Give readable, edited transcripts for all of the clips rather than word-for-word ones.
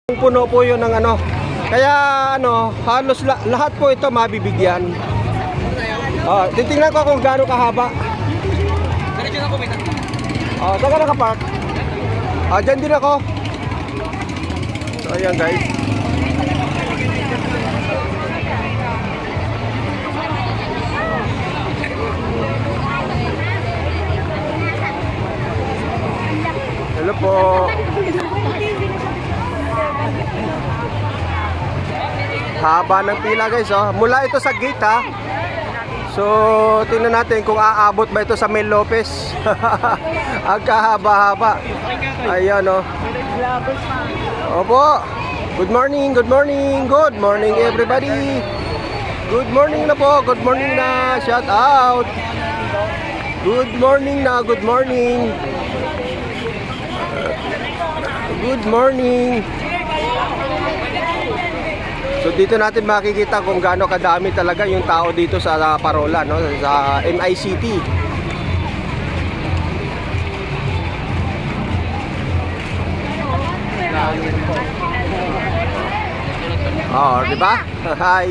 Puno po yun ng ano. Kaya ano, halos lahat po ito mabibigyan. Titingnan ko kung gaano kahaba. Diretso na po, Mita. Saan ka nakapark? Dyan din ako. So ayan guys. Hello po. Haba ng pila guys, oh. Mula ito sa gate, ha. So, tingnan natin kung aabot ba ito sa Mel Lopez. Ang kahaba-haba. Ayan, oh. Opo. Good morning, good morning. Good morning everybody. Good morning na po. Good morning na. Shout out. Good morning na. Good morning. Good morning. So dito natin makikita kung gaano kadami talaga yung tao dito sa Parola, no, sa MICT. Di ba? Hi.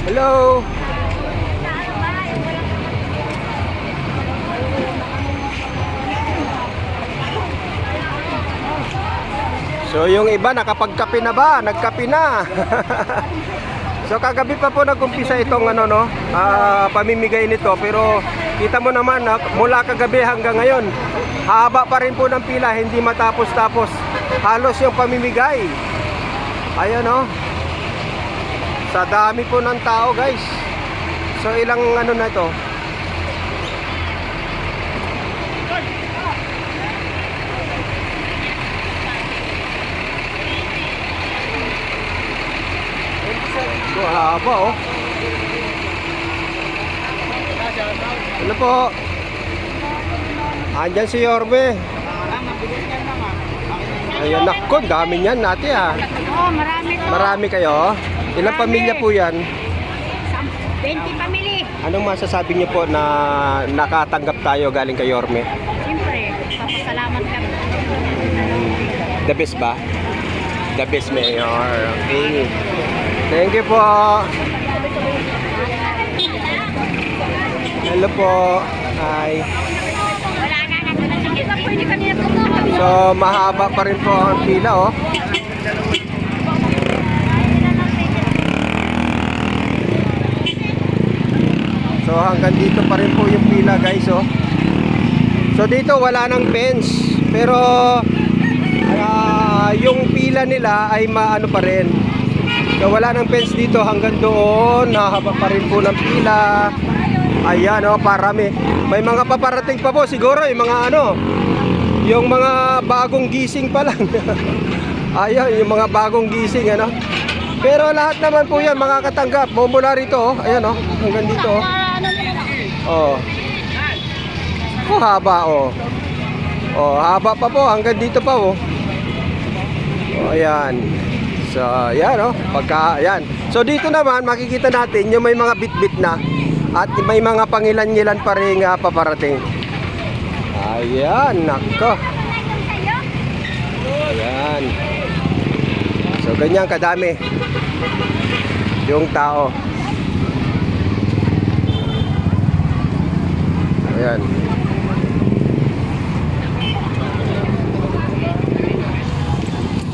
Hello. So yung iba nakapagkape na ba? Nagkape na. So kagabi pa po nag-umpisa itong ano, no, pamimigay nito, pero kita mo naman mula kagabi hanggang ngayon haba pa rin po ng pila, hindi matapos-tapos. Halos yung pamimigay. Ayan, no. Sa dami po ng tao guys. So ilang ano na ito? Haba, oh. Ano po? Andyan si Yorme. Ayun, naku, dami niyan natin, ah. Marami to. Marami kayo? Ilang pamilya po yan? 20 pamilya. Anong masasabi niyo po na nakatanggap tayo galing kay Yorme? Siyempre, papasalamat kami. The best ba? The best mayor. Okay. Thank you po. Hello po. Hi. Wala na na. Sige pa, pwede kanina po. So, mahaba pa rin po ang pila, oh. So, hanggang dito pa rin po yung pila, guys, oh. So, dito wala nang fence. Pero, yung pila nila ay maano pa rin. So, wala nang fence dito hanggang doon. Hahaba pa rin po ng pila. Ayan, oh, parami. May mga paparating pa po siguro, yung mga ano, yung mga bagong gising pa lang. Ayan, yung mga bagong gising, ano. Pero lahat naman po yan makakatanggap. Mula rito, oh. Ayan, oh, hanggang dito, oh. Oh. Oh, haba, oh. Oh, haba pa po hanggang dito pa, oh. Oh, ayan. So, ayan, oh. Ayan. So, dito naman makikita natin yung may mga bit-bit na at may mga pangilan-ngilan pa rin paparating. Ayan, nako. Ayan. So, ganyan kadami yung tao.